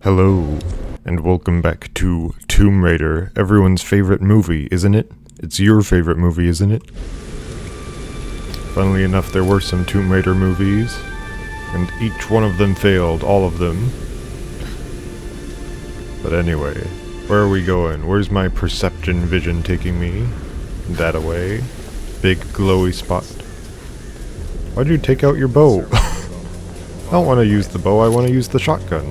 Hello, and welcome back to Tomb Raider, everyone's favorite movie, isn't it? It's your favorite movie, isn't it? Funnily enough, there were some Tomb Raider movies, and each one of them failed, all of them. But anyway, where are we going? Where's my perception vision taking me? That away. Big glowy spot. Why'd you take out your bow? I don't want to use the bow, I want to use the shotgun.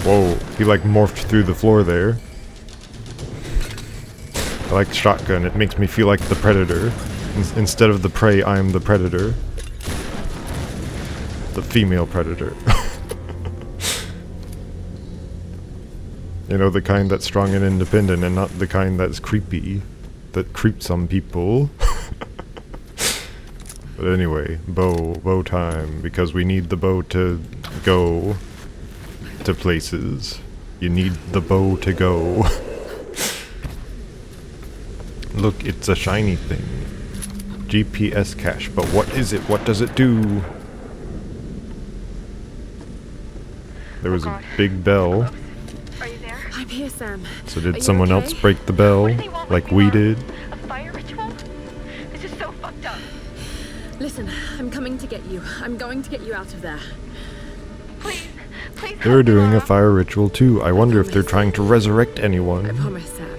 Whoa, he like morphed through the floor there. I like the shotgun, it makes me feel like the predator. Instead of the prey, I am the predator. The female predator. You know, the kind that's strong and independent and not the kind that's creepy. That creeps some people. But anyway, bow time, because we need the bow to go to places. You need the bow to go. Look, it's a shiny thing. GPS cache, but what is it? What does it do? There was a big bell. Are you there? I'm here, Sam. So did someone else break the bell, like we did? A fire ritual? This is so fucked up. Listen, I'm coming to get you. I'm going to get you out of there. Please They're doing a fire ritual too. I wonder if they're trying to resurrect I anyone. promise, Sam.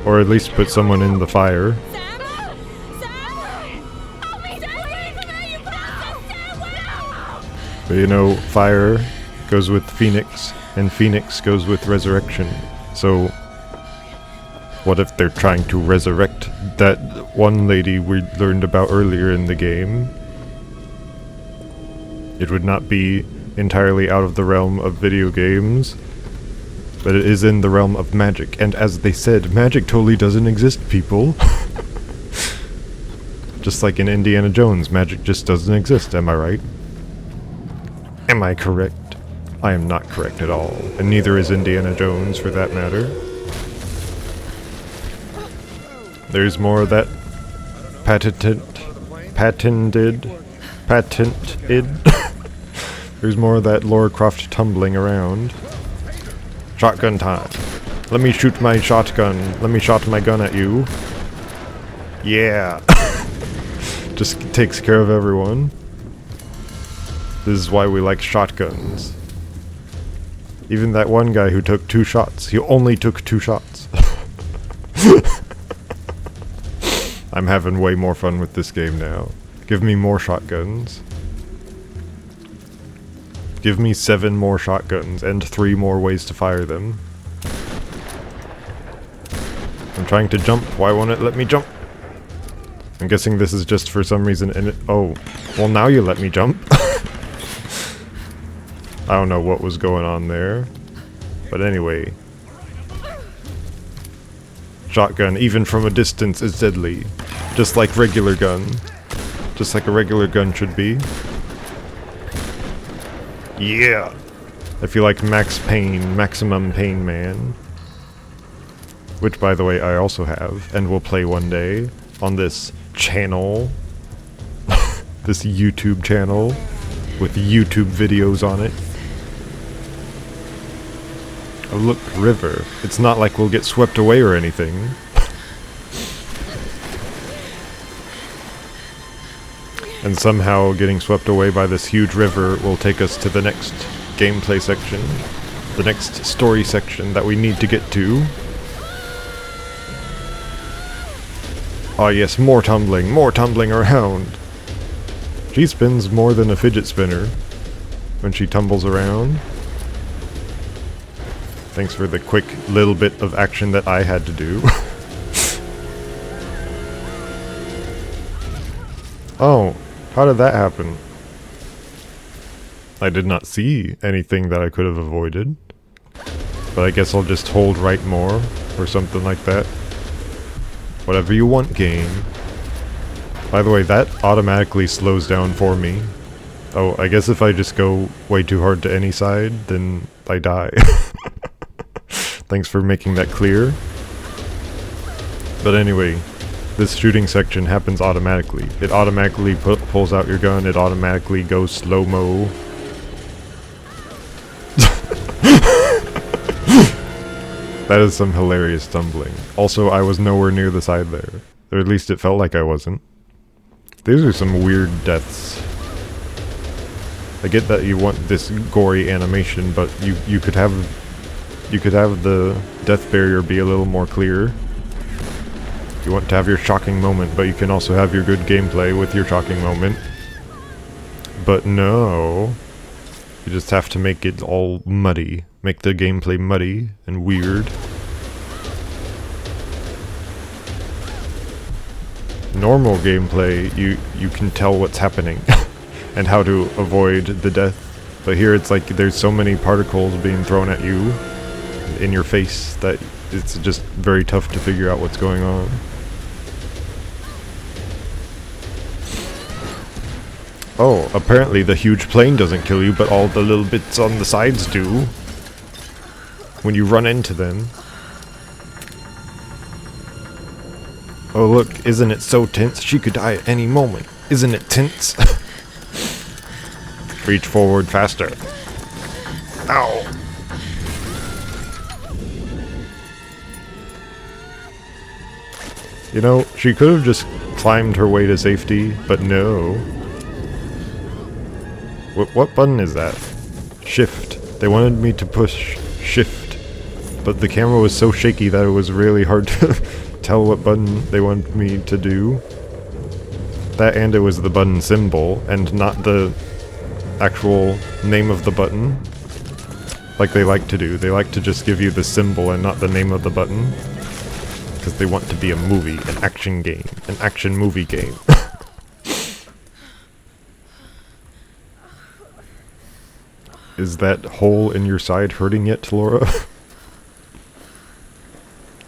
Or at least put someone in the fire. Sam! Sam! Help me! Sam! You But you know, fire goes with Phoenix, and Phoenix goes with resurrection. So, what if they're trying to resurrect that one lady we learned about earlier in the game? It would not be entirely out of the realm of video games, but it is in the realm of magic. And as they said, magic totally doesn't exist, people. Just like in Indiana Jones, magic just doesn't exist, am I right? Am I correct? I am not correct at all, and neither is Indiana Jones for that matter. There's more of that patented. There's more of that Lara Croft tumbling around. Shotgun time. Let me shoot my shotgun. Let me shot my gun at you. Yeah. Just takes care of everyone. This is why we like shotguns. Even that one guy who took 2 shots. He only took 2 shots. I'm having way more fun with this game now. Give me more shotguns. Give me 7 more shotguns and 3 more ways to fire them. I'm trying to jump. Why won't it let me jump? I'm guessing this is just for some reason in it. Oh, well now you let me jump. I don't know what was going on there. But anyway. Shotgun, even from a distance, is deadly. Just like regular gun. Just like a regular gun should be. Yeah! I feel like Max Payne, Maximum Pain Man. Which, by the way, I also have, and will play one day on this channel. This YouTube channel with YouTube videos on it. Oh look, river. It's not like we'll get swept away or anything. And somehow getting swept away by this huge river will take us to the next gameplay section. The next story section that we need to get to. Ah yes, more tumbling around. She spins more than a fidget spinner when she tumbles around. Thanks for the quick little bit of action that I had to do. Oh, how did that happen? I did not see anything that I could have avoided. But I guess I'll just hold right more, or something like that. Whatever you want, game. By the way, that automatically slows down for me. Oh, I guess if I just go way too hard to any side, then I die. Thanks for making that clear. But anyway, this shooting section happens automatically. It automatically pulls out your gun, it automatically goes slow-mo. That is some hilarious tumbling. Also, I was nowhere near the side there. Or at least it felt like I wasn't. These are some weird deaths. I get that you want this gory animation, but you could have the death barrier be a little more clear. You want to have your shocking moment, but you can also have your good gameplay with your shocking moment. But no. You just have to make it all muddy. Make the gameplay muddy and weird. Normal gameplay, you can tell what's happening and how to avoid the death. But here it's like there's so many particles being thrown at you in your face that it's just very tough to figure out what's going on. Oh, apparently the huge plane doesn't kill you, but all the little bits on the sides do. When you run into them. Oh look, isn't it so tense? She could die at any moment. Isn't it tense? Reach forward faster. Ow! You know, she could have just climbed her way to safety, but no. What button is that? Shift. They wanted me to push shift, but the camera was so shaky that it was really hard to tell what button they wanted me to do. That, and it was the button symbol, and not the actual name of the button, like they like to do. They like to just give you the symbol and not the name of the button, because they want to be a movie, an action game, an action movie game. Is that hole in your side hurting yet, Laura?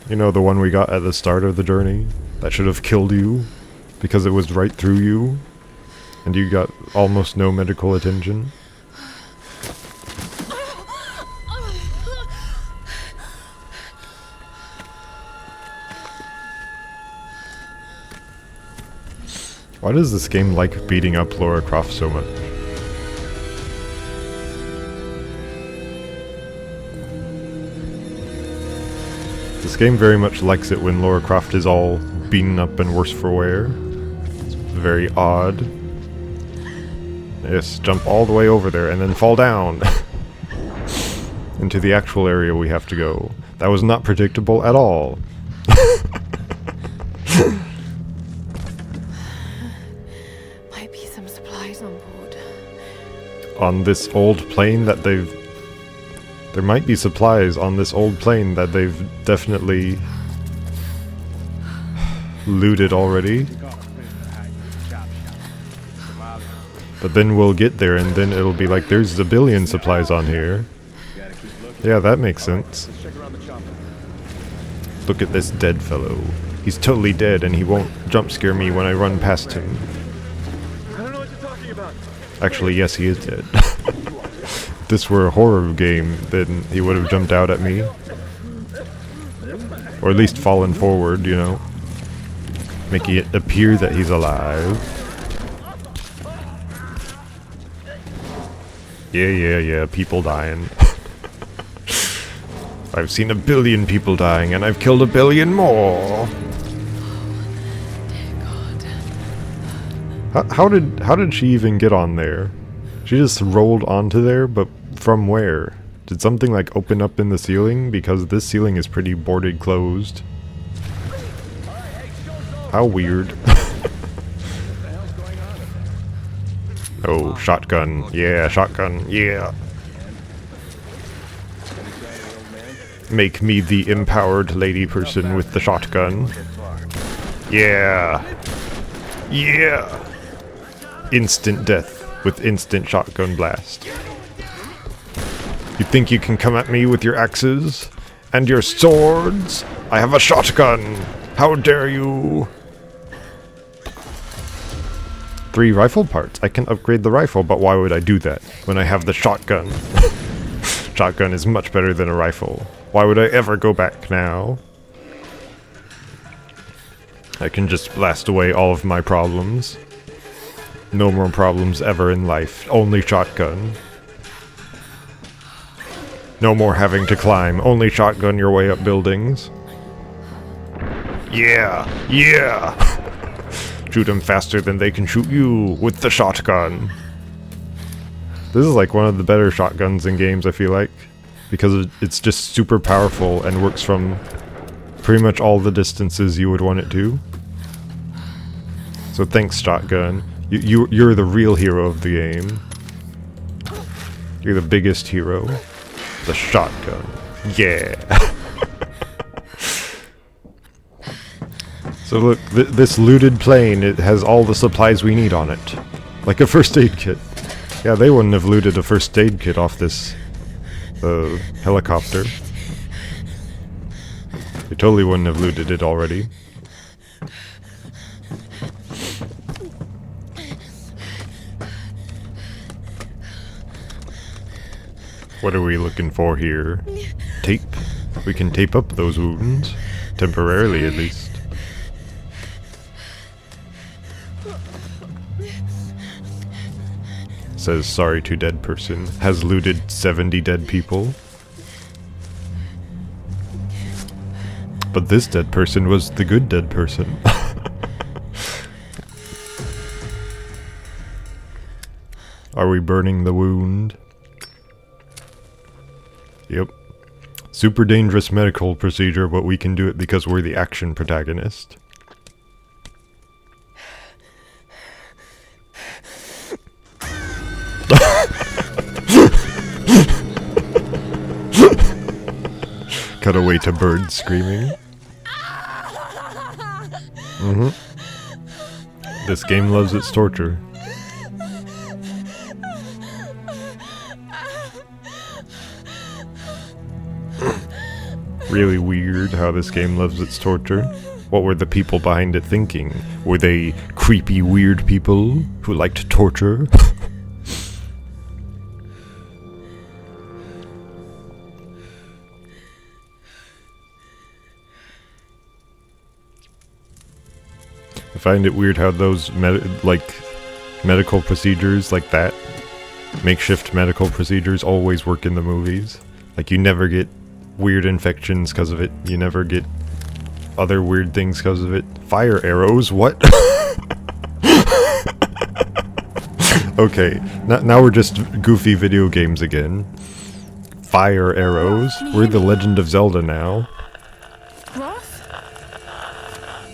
You know, the one we got at the start of the journey? That should have killed you, because it was right through you, and you got almost no medical attention. Why does this game like beating up Lara Croft so much? This game very much likes it when Lara Croft is all beaten up and worse for wear. It's very odd. Yes, jump all the way over there and then fall down into the actual area we have to go. That was not predictable at all. Might be some supplies on board. On this old plane that they've... There might be supplies on this old plane that they've definitely looted already. But then we'll get there and then it'll be like, there's a billion supplies on here. Yeah, that makes sense. Look at this dead fellow. He's totally dead and he won't jump scare me when I run past him. Actually, yes, he is dead. If this were a horror game, then he would have jumped out at me. Or at least fallen forward, you know. Making it appear that he's alive. Yeah, people dying. I've seen a billion people dying, and I've killed a billion more! How did she even get on there? She just rolled onto there, but from where? Did something like open up in the ceiling? Because this ceiling is pretty boarded closed. How weird. Oh, shotgun. Yeah, shotgun. Yeah. Make me the empowered lady person with the shotgun. Yeah. Yeah. Instant death with instant shotgun blast. You think you can come at me with your axes and your swords? I have a shotgun. How dare you? 3 rifle parts. I can upgrade the rifle, but why would I do that when I have the shotgun? Shotgun is much better than a rifle. Why would I ever go back now? I can just blast away all of my problems. No more problems ever in life. Only shotgun. No more having to climb. Only shotgun your way up buildings. Yeah! Yeah! Shoot them faster than they can shoot you with the shotgun. This is like one of the better shotguns in games, I feel like. Because it's just super powerful and works from pretty much all the distances you would want it to. So thanks, shotgun. You're the real hero of the game. You're the biggest hero. The shotgun. Yeah! So look, this looted plane, it has all the supplies we need on it. Like a first aid kit. Yeah, they wouldn't have looted a first aid kit off this helicopter. They totally wouldn't have looted it already. What are we looking for here? Tape. We can tape up those wounds. Temporarily, at least. Says sorry to dead person. Has looted 70 dead people. But this dead person was the good dead person. Are we burning the wound? Yep. Super dangerous medical procedure, but we can do it because we're the action protagonist. Cut away to birds screaming. This game loves its torture. Really weird how this game loves its torture. What were the people behind it thinking? Were they creepy, weird people who liked torture? I find it weird how those medical procedures like that, makeshift medical procedures, always work in the movies. Like, you never get weird infections because of it. You never get other weird things because of it. Fire arrows? What? Okay, now we're just goofy video games again. Fire arrows? We're the Legend of Zelda now. Roth?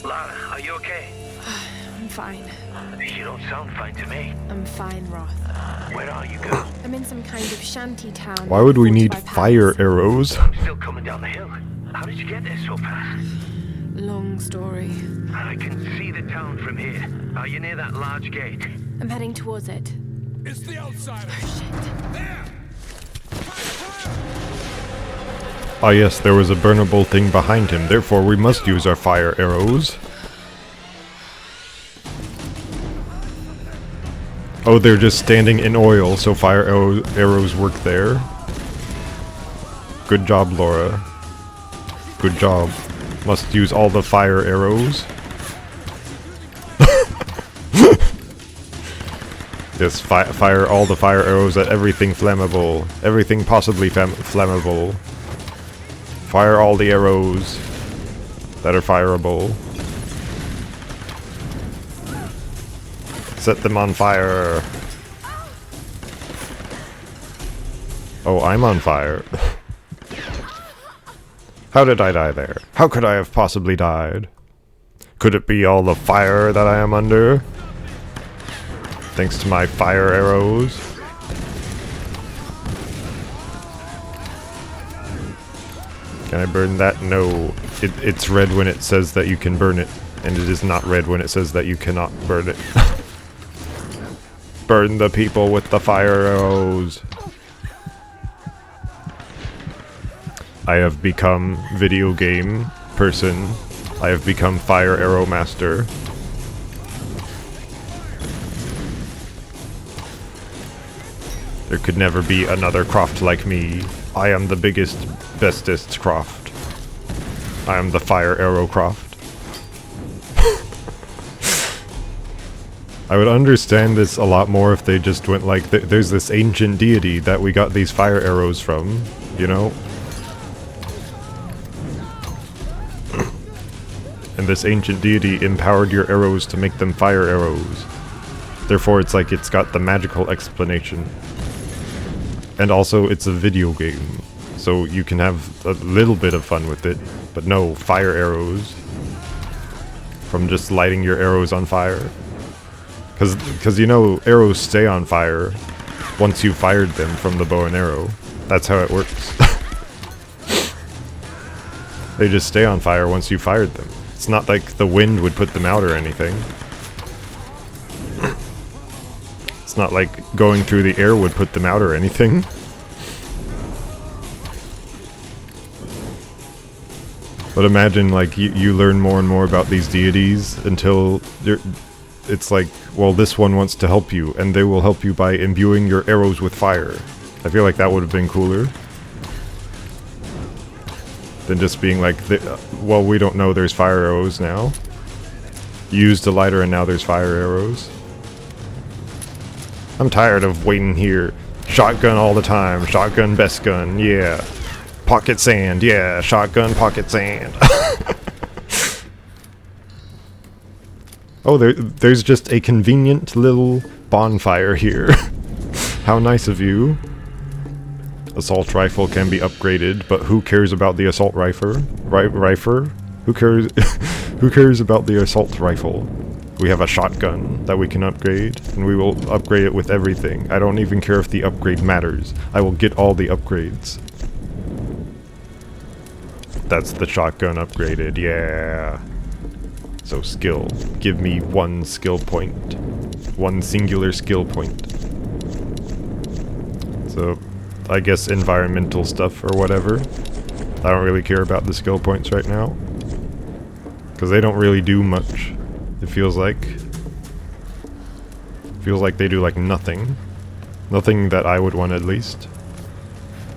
Lara, are you okay? I'm fine. You don't sound fine to me. I'm fine, Roth. Where are you, girl? I'm in some kind of shanty town. Why would we need 45 fire pounds. arrows? I'm still coming down the hill. How did you get there so fast? Long story. I can see the town from here. Are you near that large gate? I'm heading towards it. It's the outsider. Oh, shit. There! Ah yes, there was a burnable thing behind him, therefore we must use our fire arrows. Oh, they're just standing in oil, so fire arrows work there. Good job, Laura. Good job. Must use all the fire arrows. Yes, fire all the fire arrows at everything flammable. Everything possibly flammable. Fire all the arrows that are fireable. Set them on fire. Oh, I'm on fire. How did I die there? How could I have possibly died? Could it be all the fire that I am under? Thanks to my fire arrows. Can I burn that? No. It's red when it says that you can burn it, and it is not red when it says that you cannot burn it. Burn the people with the fire arrows. I have become video game person. I have become fire arrow master. There could never be another Croft like me. I am the biggest, bestest Croft. I am the fire arrow Croft. I would understand this a lot more if they just went like, there's this ancient deity that we got these fire arrows from, you know? And this ancient deity empowered your arrows to make them fire arrows. Therefore, it's like it's got the magical explanation. And also, it's a video game, so you can have a little bit of fun with it, but no, fire arrows. From just lighting your arrows on fire. Because you know, arrows stay on fire once you fired them from the bow and arrow. That's how it works. They just stay on fire once you fired them. It's not like the wind would put them out or anything. It's not like going through the air would put them out or anything. But imagine, like, you learn more and more about these deities until it's like, well, this one wants to help you, and they will help you by imbuing your arrows with fire. I feel like that would have been cooler than just being like, well, we don't know there's fire arrows now. You used a lighter and now there's fire arrows. I'm tired of waiting here. Shotgun all the time. Shotgun best gun, yeah. Pocket sand, yeah. Shotgun pocket sand. Oh, there's just a convenient little bonfire here. How nice of you. Assault rifle can be upgraded, but who cares about the assault rifle? Who cares? Who cares about the assault rifle? We have a shotgun that we can upgrade, and we will upgrade it with everything. I don't even care if the upgrade matters. I will get all the upgrades. That's the shotgun upgraded, yeah. So skill. Give me 1 skill point. 1 singular skill point. So, I guess environmental stuff or whatever. I don't really care about the skill points right now. Because they don't really do much, it feels like. Feels like they do like nothing. Nothing that I would want at least.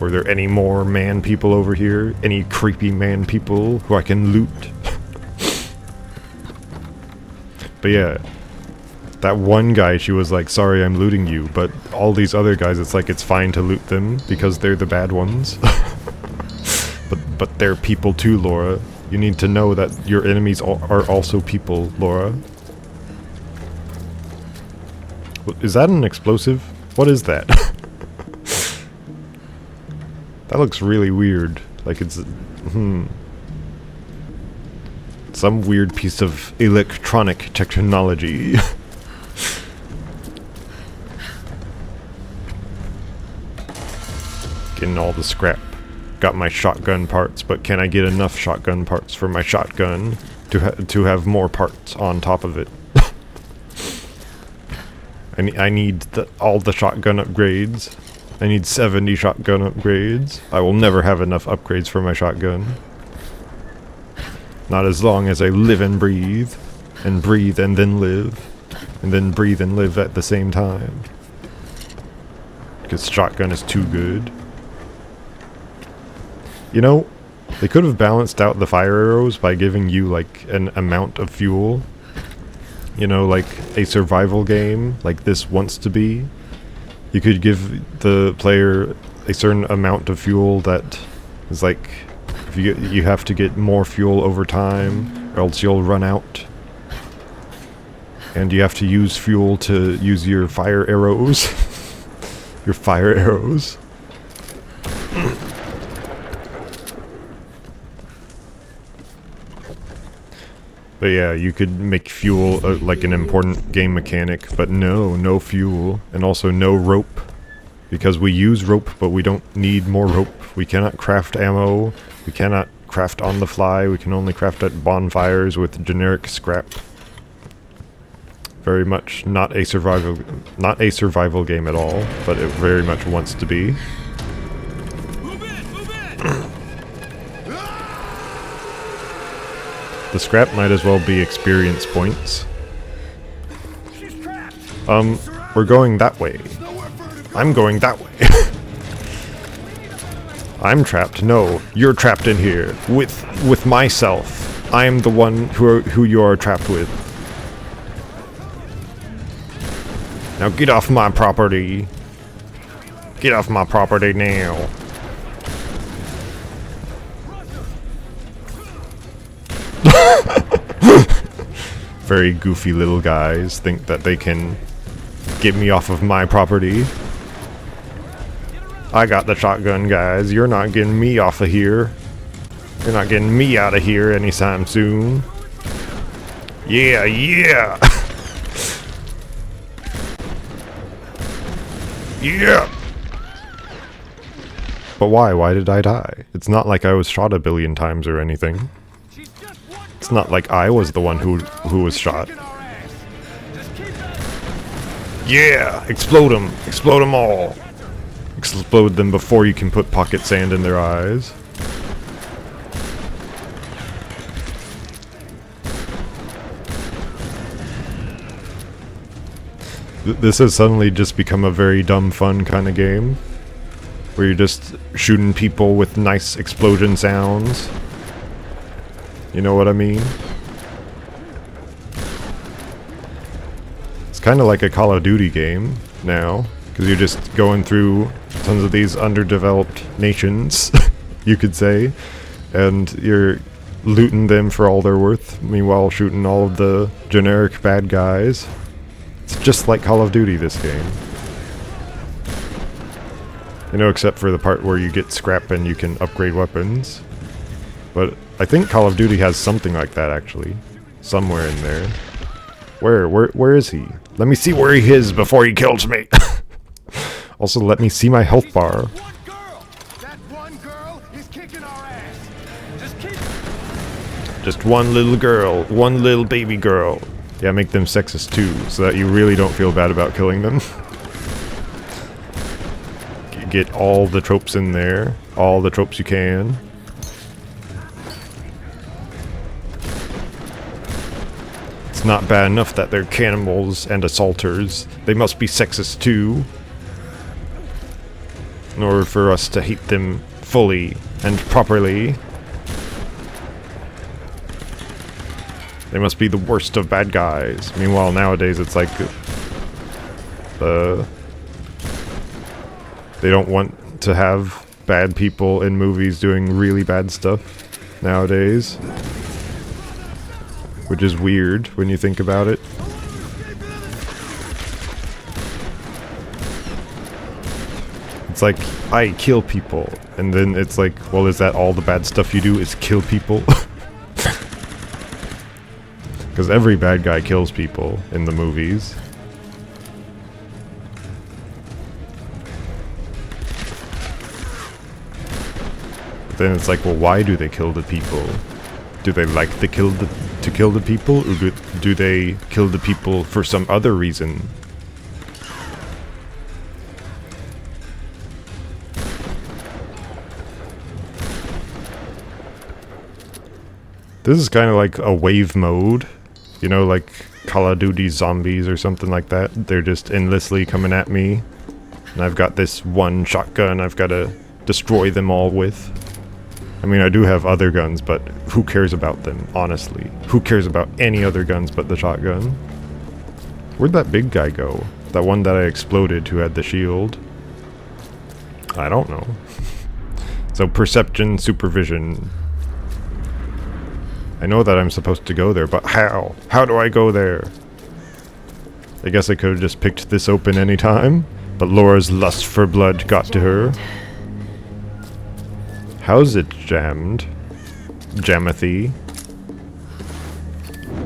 Were there any more man people over here? Any creepy man people who I can loot? But yeah, that one guy, she was like, sorry I'm looting you, but all these other guys, it's like it's fine to loot them because they're the bad ones. but they're people too, Laura. You need to know that your enemies are also people, Laura. Is that an explosive? What is that? That looks really weird. Like it's... some weird piece of electronic technology. Getting all the scrap. Got my shotgun parts, but can I get enough shotgun parts for my shotgun to have more parts on top of it? I need all the shotgun upgrades. I need 70 shotgun upgrades. I will never have enough upgrades for my shotgun. Not as long as I live and breathe then live, and then breathe and live at the same time. Because shotgun is too good. You know, they could have balanced out the fire arrows by giving you like an amount of fuel. You know, like a survival game like this wants to be. You could give the player a certain amount of fuel that is like, if you have to get more fuel over time, or else you'll run out. And you have to use fuel to use your fire arrows. Your fire arrows. But yeah, you could make fuel like an important game mechanic, but no fuel, and also no rope. Because we use rope, but we don't need more rope. We cannot craft ammo, we cannot craft on the fly, we can only craft at bonfires with generic scrap. Very much not a survival game at all, but it very much wants to be. The scrap might as well be experience points. We're going that way. I'm going that way. I'm trapped. No, you're trapped in here with myself. I am the one who you are trapped with. Now get off my property. Get off my property now. Very goofy little guys think that they can get me off of my property. I got the shotgun, guys. You're not getting me off of here. You're not getting me out of here anytime soon. Yeah, yeah. Yeah. But why? Why did I die? It's not like I was shot a billion times or anything. It's not like I was the one who was shot. Yeah! Explode them! Explode them all! Explode them before you can put pocket sand in their eyes. This has suddenly just become a very dumb fun kind of game. Where you're just shooting people with nice explosion sounds. You know what I mean? It's kind of like a Call of Duty game now. Because you're just going through tons of these underdeveloped nations, you could say. And you're looting them for all they're worth. Meanwhile shooting all of the generic bad guys. It's just like Call of Duty, this game. You know, except for the part where you get scrap and you can upgrade weapons. But I think Call of Duty has something like that, actually. Somewhere in there. Where is he? Let me see where he is before he kills me! Also, let me see my health bar. That one girl is kicking our ass. Just keep. Just one little girl. One little baby girl. Yeah, make them sexist too, so that you really don't feel bad about killing them. Get all the tropes in there. All the tropes you can. It's not bad enough that they're cannibals and assaulters. They must be sexist too. In order for us to hate them fully and properly. They must be the worst of bad guys. Meanwhile, nowadays it's like... they don't want to have bad people in movies doing really bad stuff nowadays. Which is weird when you think about it. It's like, I kill people. And then it's like, well, is that all the bad stuff you do is kill people? Because every bad guy kills people in the movies. But then it's like, well, why do they kill the people? Do they like to kill the people? Or do they kill the people for some other reason? This is kind of like a wave mode. You know, like Call of Duty Zombies or something like that. They're just endlessly coming at me. And I've got this one shotgun I've got to destroy them all with. I mean, I do have other guns, but who cares about them, honestly? Who cares about any other guns but the shotgun? Where'd that big guy go? That one that I exploded who had the shield? I don't know. So perception, supervision. I know that I'm supposed to go there, but how? How do I go there? I guess I could have just picked this open any time, but Laura's lust for blood got to her. How's it jammed? Jammathy.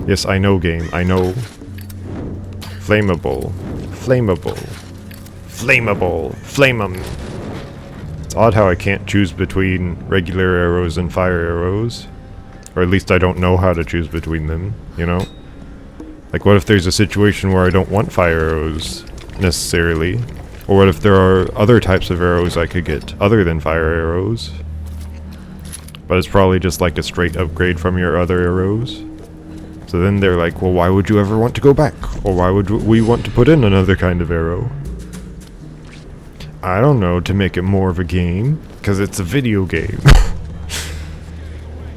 Yes, I know, game. I know. Flammable. Flammable. Flammable. Flame 'em. It's odd how I can't choose between regular arrows and fire arrows. Or at least I don't know how to choose between them, you know? Like, what if there's a situation where I don't want fire arrows, necessarily? Or what if there are other types of arrows I could get, other than fire arrows? But it's probably just like a straight upgrade from your other arrows. So then they're like, well, why would you ever want to go back? Or why would we want to put in another kind of arrow? I don't know, to make it more of a game. Because it's a video game.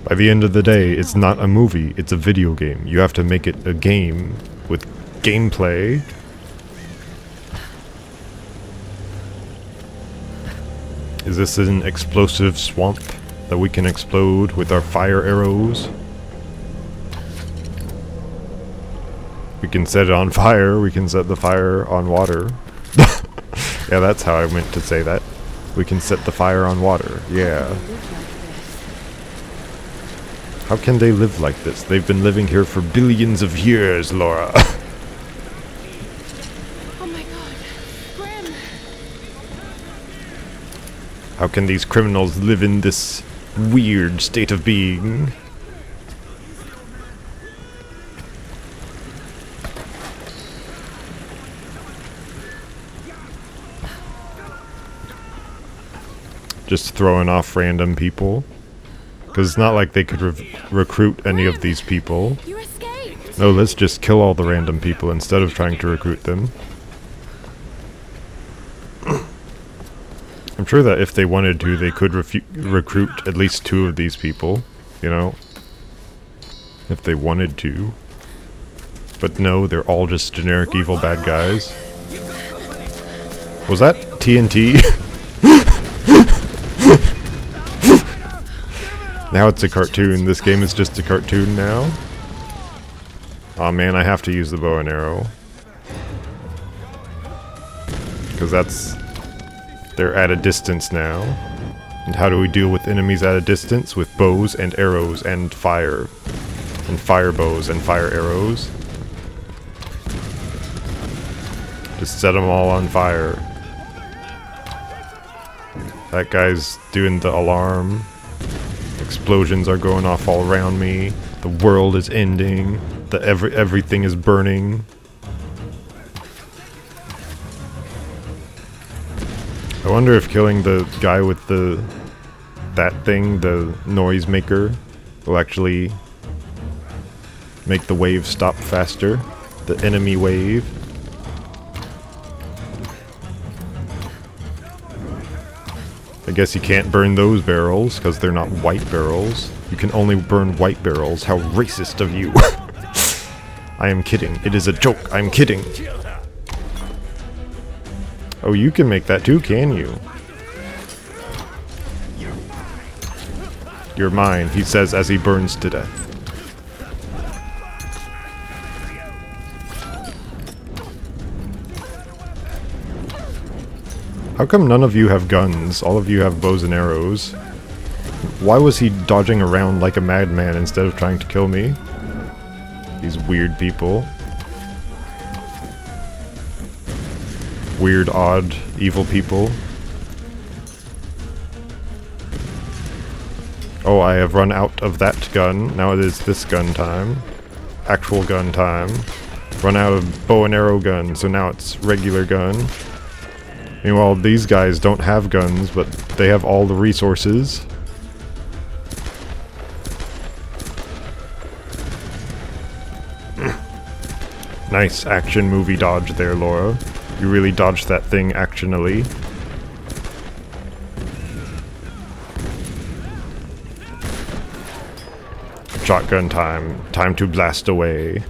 By the end of the day, it's not a movie, it's a video game. You have to make it a game with gameplay. Is this an explosive swamp that we can explode with our fire arrows? We can set it on fire, we can set the fire on water. Yeah, that's how I meant to say that. We can set the fire on water, yeah. How can they live like this? They've been living here for billions of years, Laura. Oh my god. Grim. How can these criminals live in this weird state of being? Just throwing off random people. Because it's not like they could recruit any of these people. You escaped. No, let's just kill all the random people instead of trying to recruit them. I'm sure that if they wanted to, they could recruit at least 2 of these people, you know? If they wanted to. But no, they're all just generic evil bad guys. Was that TNT? Now it's a cartoon. This game is just a cartoon now. Aw man, I have to use the bow and arrow. Because they're at a distance now. And how do we deal with enemies at a distance? With bows and arrows and fire. And fire bows and fire arrows. Just set them all on fire. That guy's doing the alarm. Explosions are going off all around me. The world is ending. Everything is burning. I wonder if killing the guy with that thing, the noise maker, will actually make the wave stop faster. The enemy wave. I guess you can't burn those barrels, because they're not white barrels. You can only burn white barrels. How racist of you. I am kidding. It is a joke. I'm kidding. Oh, you can make that too, can you? You're mine, he says as he burns to death. How come none of you have guns? All of you have bows and arrows. Why was he dodging around like a madman instead of trying to kill me? These weird people. Weird, odd, evil people. Oh, I have run out of that gun. Now it is this gun time. Actual gun time. Run out of bow and arrow gun, so now it's regular gun. Meanwhile, these guys don't have guns, but they have all the resources. Nice action movie dodge there, Laura. You really dodged that thing actionally. Shotgun time. Time to blast away.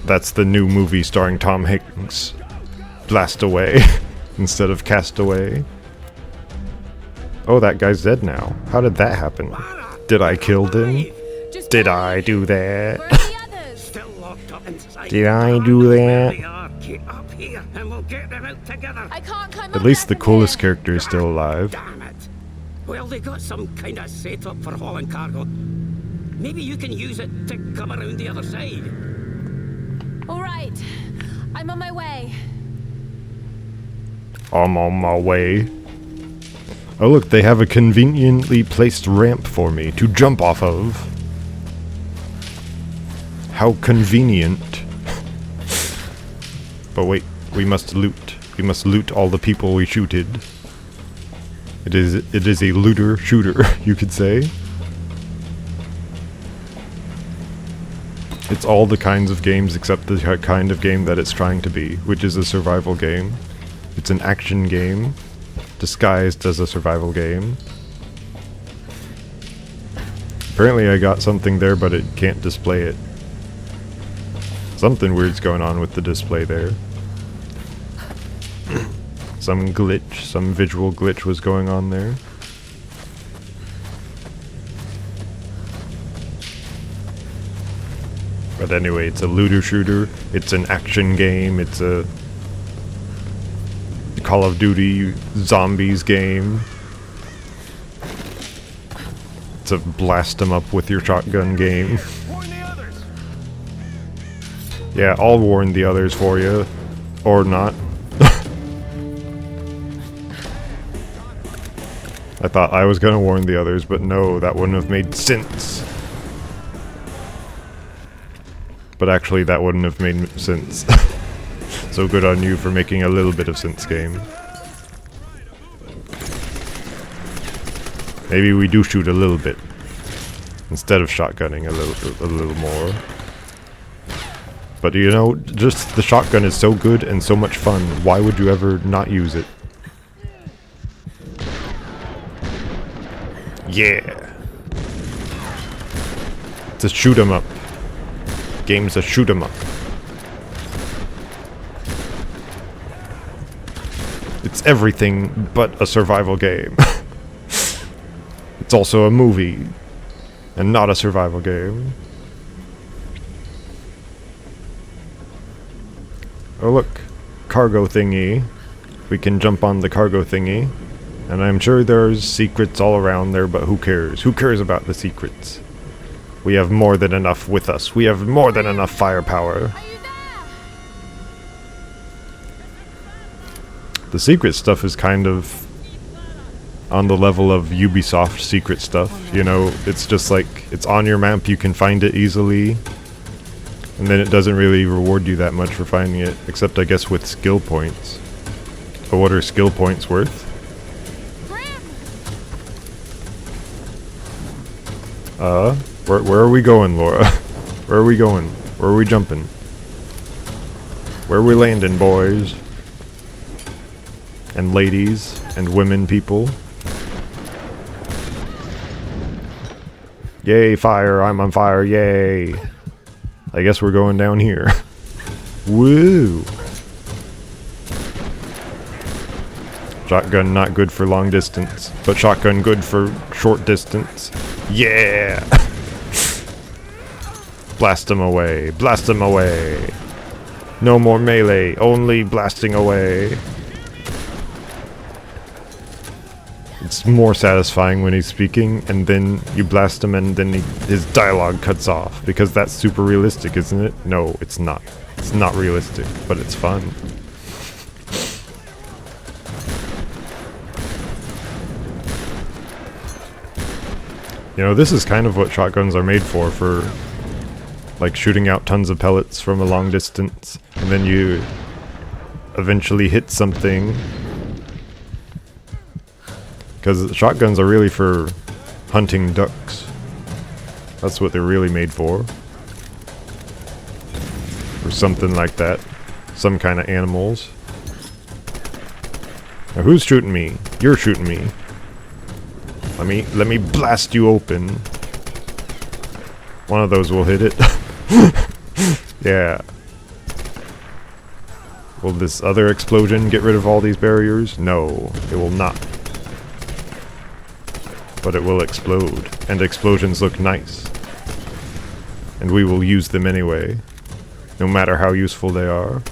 That's the new movie starring Tom Hanks. Blast away instead of cast away. Oh, that guy's dead now. How did that happen? Did I kill him? Just Did go. I do that? Where are the others? Still locked up inside. Did I do There they that? are. Get up here and we'll get them out together. I can't climb At up least the that from coolest here. character is still alive. Damn it. Well, they got some kind of setup for hauling cargo. Maybe you can use it to come around the other side. All right. I'm on my way. I'm on my way. Oh look, they have a conveniently placed ramp for me to jump off of. How convenient. But wait, we must loot. We must loot all the people we shooted. It is a looter shooter, you could say. It's all the kinds of games except the kind of game that it's trying to be, which is a survival game. It's an action game, disguised as a survival game. Apparently I got something there, but it can't display it. Something weird's going on with the display there. Some glitch, some visual glitch was going on there. But anyway, it's a looter shooter, it's an action game, it's a Call of Duty zombies game. It's a blast 'em up with your shotgun game. Warn the others. Yeah, I'll warn the others for you. Or not. I thought I was gonna warn the others, but no, that wouldn't have made sense. But actually, that wouldn't have made sense. So good on you for making a little bit of sense, game. Maybe we do shoot a little bit instead of shotgunning a little more. But you know, just the shotgun is so good and so much fun. Why would you ever not use it? Yeah. It's a shoot 'em up. Game's a shoot 'em up. It's everything but a survival game. It's also a movie and not a survival game. Oh look, cargo thingy. We can jump on the cargo thingy. And I'm sure there's secrets all around there, but who cares? Who cares about the secrets? We have more than enough with us. We have more than enough firepower. Are you there? The secret stuff is kind of on the level of Ubisoft secret stuff. You know, it's just like, it's on your map, you can find it easily. And then it doesn't really reward you that much for finding it, except I guess with skill points. But what are skill points worth? Where are we going, Laura? Where are we going? Where are we jumping? Where are we landing, boys? And ladies, and women people. Yay, fire, I'm on fire, yay! I guess we're going down here. Woo! Shotgun not good for long distance, but shotgun good for short distance. Yeah! Blast them away, blast them away! No more melee, only blasting away. It's more satisfying when he's speaking, and then you blast him and then his dialogue cuts off, because that's super realistic, isn't it? No, it's not. It's not realistic, but it's fun. You know, this is kind of what shotguns are made for like shooting out tons of pellets from a long distance, and then you eventually hit something. Because shotguns are really for hunting ducks. That's what they're really made for. Or something like that. Some kind of animals. Now who's shooting me? You're shooting me. Let me blast you open. One of those will hit it. Yeah. Will this other explosion get rid of all these barriers? No, it will not. But it will explode, and explosions look nice. And we will use them anyway, no matter how useful they are.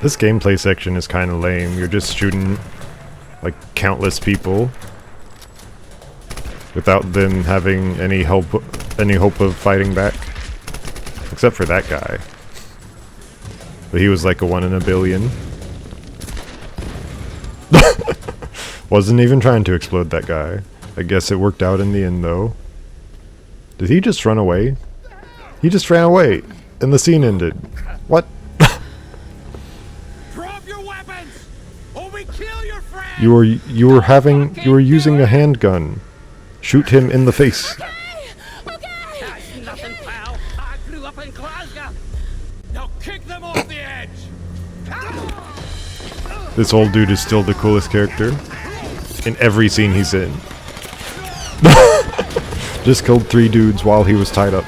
This gameplay section is kind of lame. You're just shooting like countless people without them having any hope of fighting back, except for that guy. But he was like a 1 in a billion. Wasn't even trying to explode that guy. I guess it worked out in the end though. Did he just run away? He just ran away and the scene ended. What? Drop your weapons, or we kill your friend. You were using a handgun. Shoot him in the face. That's nothing, pal. I grew up in Glasgow. Now kick them off the edge. This old dude is still the coolest character in every scene he's in. Just killed 3 dudes while he was tied up.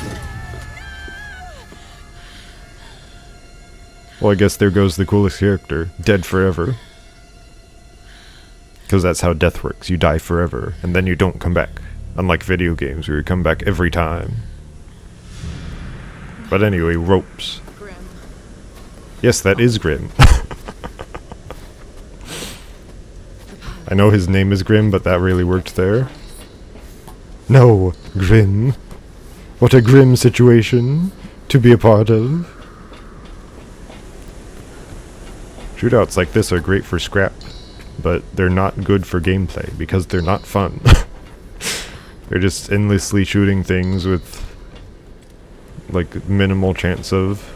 Well, I guess there goes the coolest character. Dead forever. Because that's how death works. You die forever, and then you don't come back. Unlike video games, where you come back every time. But anyway, ropes. Grim. Yes, that is Grim. I know his name is Grim, but that really worked there. No, Grim. What a grim situation to be a part of. Shootouts like this are great for scrap, but they're not good for gameplay because they're not fun. They're just endlessly shooting things with like minimal chance of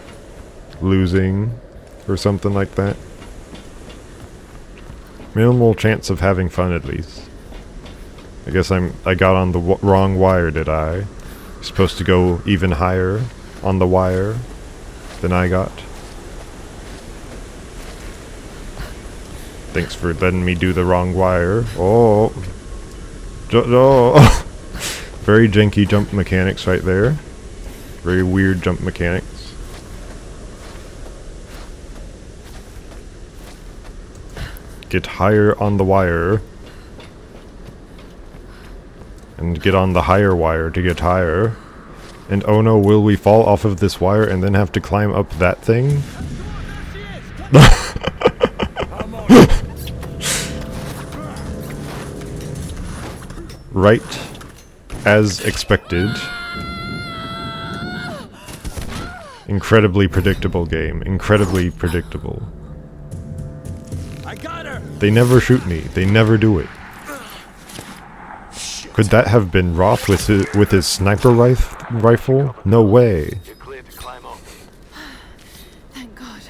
losing or something like that. Minimal chance of having fun at least. I guess I got on the wrong wire, did I? Supposed to go even higher on the wire than I got. Thanks for letting me do the wrong wire. Oh. Oh. Very janky jump mechanics right there. Very weird jump mechanics. Get higher on the wire. And get on the higher wire to get higher. And oh no, will we fall off of this wire and then have to climb up that thing? Right as expected. Incredibly predictable game. Incredibly predictable. I got her. They never shoot me. They never do it. Could that have been Roth with his sniper rifle? No way. You're cleared to climb up. Thank God.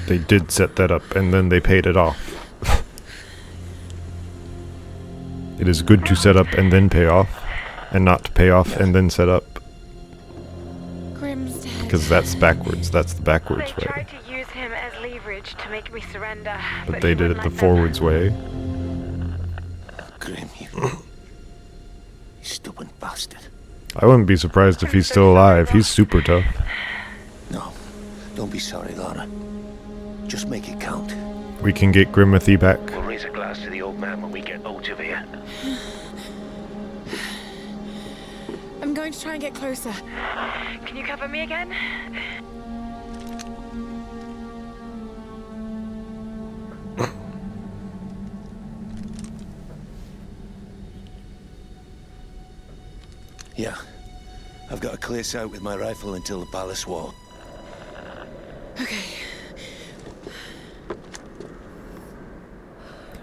They did set that up and then they paid it off. It is good to set up and then pay off, and not to pay off and then set up. Grim's dead. Because that's backwards. That's the backwards They way. tried to use him as leverage to make me surrender, But they he did wouldn't it the let them. forwards way. Grim, you stupid bastard. I wouldn't be surprised if he's still alive. He's super tough. No, don't be sorry, Lara. Just make it count. We can get Grimothy back. We'll raise a glass to the old man when we get out of here. I'm going to try and get closer. Can you cover me again? Yeah. I've got a clear sight with my rifle until the palace wall. Okay.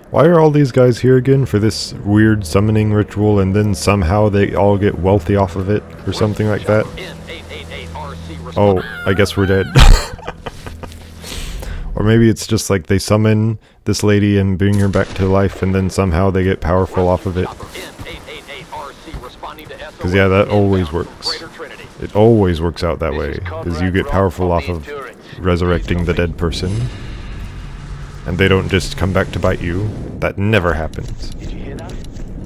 Why are all these guys here again for this weird summoning ritual and then somehow they all get wealthy off of it or something like that? Oh, I guess we're dead. Or maybe it's just like they summon this lady and bring her back to life and then somehow they get powerful off of it. Because yeah, that always works. It always works out that way, because you get powerful off of resurrecting the dead person. And they don't just come back to bite you. That never happens. Did you hear that?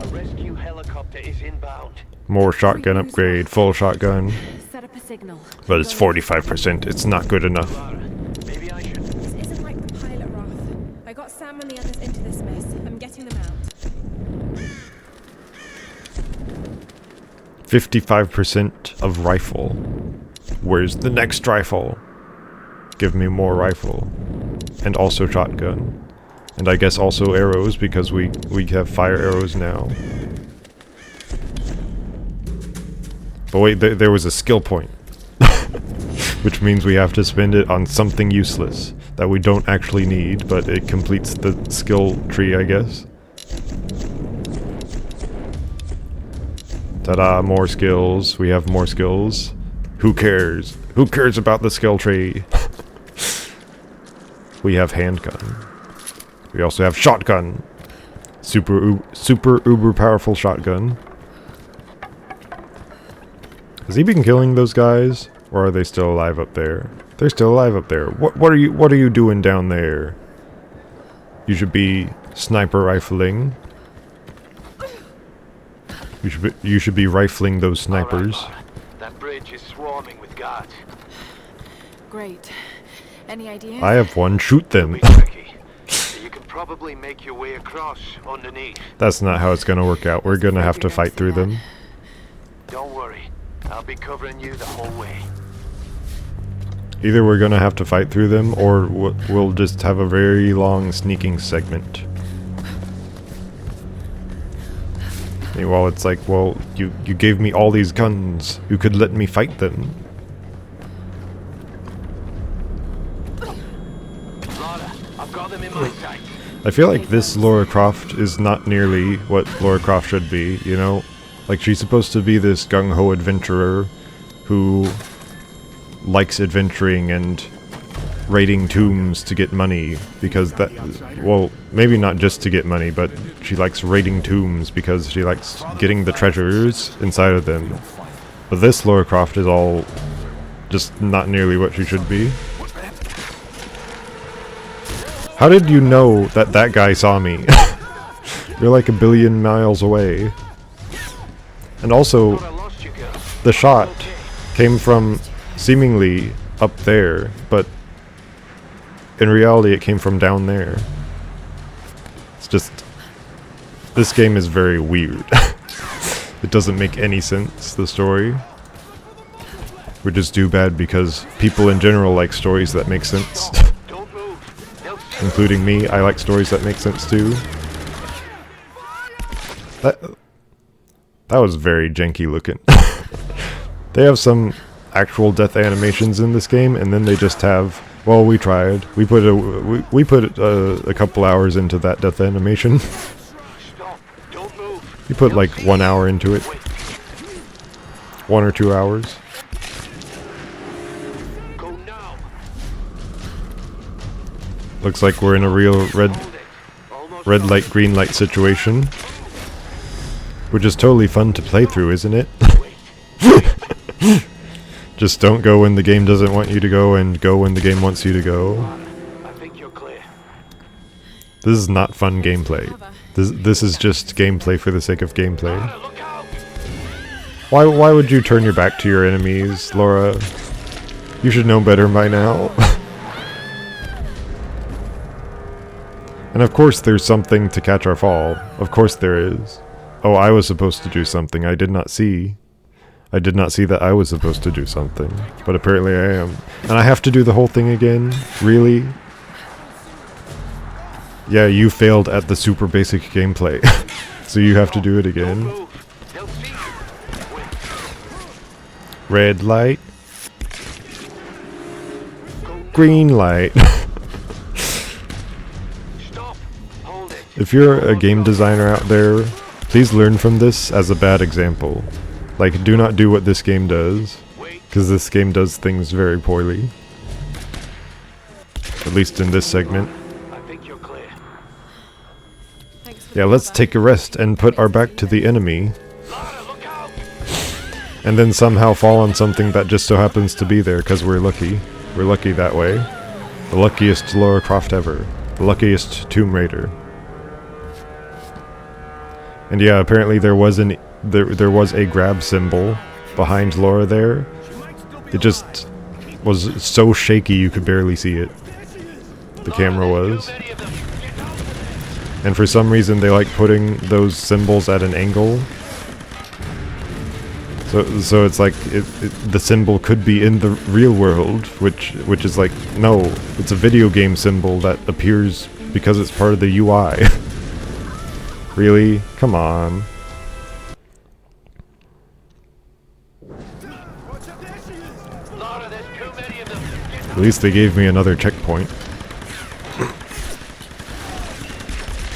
A rescue helicopter is inbound. More shotgun upgrade, full shotgun. Set up a signal. But it's 45%, it's not good enough. Maybe I should. This isn't like the pilot, Roth. I got Sam and the others into this mess. I'm getting them out. 55% of rifle. Where's the next rifle? Give me more rifle. And also shotgun. And I guess also arrows, because we have fire arrows now. But wait, there was a skill point. Which means we have to spend it on something useless. That we don't actually need, but it completes the skill tree, I guess. Ta-da, more skills. We have more skills. Who cares? Who cares about the skill tree? We have handgun. We also have shotgun. Super uber powerful shotgun. Has he been killing those guys? Or are they still alive up there? They're still alive up there. What are you doing down there? You should be sniper rifling. You should be rifling those snipers. All right, Lara. That bridge is swarming with guards. Great. Any ideas? I have one. Shoot them. It'll be tricky. You can probably make your way across underneath. That's not how it's gonna work out. We're gonna have to fight through them. Don't worry. I'll be covering you the whole way. Either we're gonna have to fight through them, or we'll just have a very long sneaking segment. Meanwhile, it's like, well, you gave me all these guns. You could let me fight them. Lara, I've got them in my sight. I feel like this Lara Croft is not nearly what Lara Croft should be, you know? Like, she's supposed to be this gung-ho adventurer who likes adventuring and raiding tombs to get money, because that, well, maybe not just to get money, but she likes raiding tombs because she likes getting the treasures inside of them. But this Lara Croft is all just not nearly what she should be. How did you know that that guy saw me? You're like a billion miles away. And also, Thought I lost you, girl. the shot came from seemingly up there, but in reality it came from down there. It's just, this game is very weird. It doesn't make any sense, the story. We just do bad because people in general like stories that make sense. Don't move. They'll see Including me, I like stories that make sense too. That was very janky looking. They have some actual death animations in this game, and then they just have, well, we tried. We put a couple hours into that death animation. Stop. Don't move. You put like 1 hour into it. 1 or 2 hours. Go now. Looks like we're in a real Hold it. Almost red done. light, green light situation. Which is totally fun to play through, isn't it? Just don't go when the game doesn't want you to go, and go when the game wants you to go. I think you're clear. This is not fun gameplay. This is just gameplay for the sake of gameplay. Lara, look out. Why would you turn your back to your enemies, Laura? You should know better by now. And of course there's something to catch our fall. Of course there is. Oh, I was supposed to do something. I did not see. I did not see that I was supposed to do something. But apparently I am. And I have to do the whole thing again? Really? Yeah, you failed at the super basic gameplay. So you have to do it Don't again. move. They'll see you. Wait. Red light. Go now. Green light. Stop. Hold it. If you're a game designer out there, please learn from this as a bad example. Like, do not do what this game does, Wait. because this game does things very poorly. At least in this segment. I think you're clear. Thanks for Yeah, the let's cover. take a rest and put our back to the enemy, Lara, look out. and then somehow fall on something that just so happens to be there, because we're lucky. We're lucky that way. The luckiest Lara Croft ever. The luckiest Tomb Raider. And yeah, apparently there was there was a grab symbol behind Laura there. It just was so shaky you could barely see it. The camera was. Many of them. And for some reason they like putting those symbols at an angle. So it's like the symbol could be in the real world, which is like, no, it's a video game symbol that appears because it's part of the UI. Really? Come on. Lara, there's too many of them. At least they gave me another checkpoint.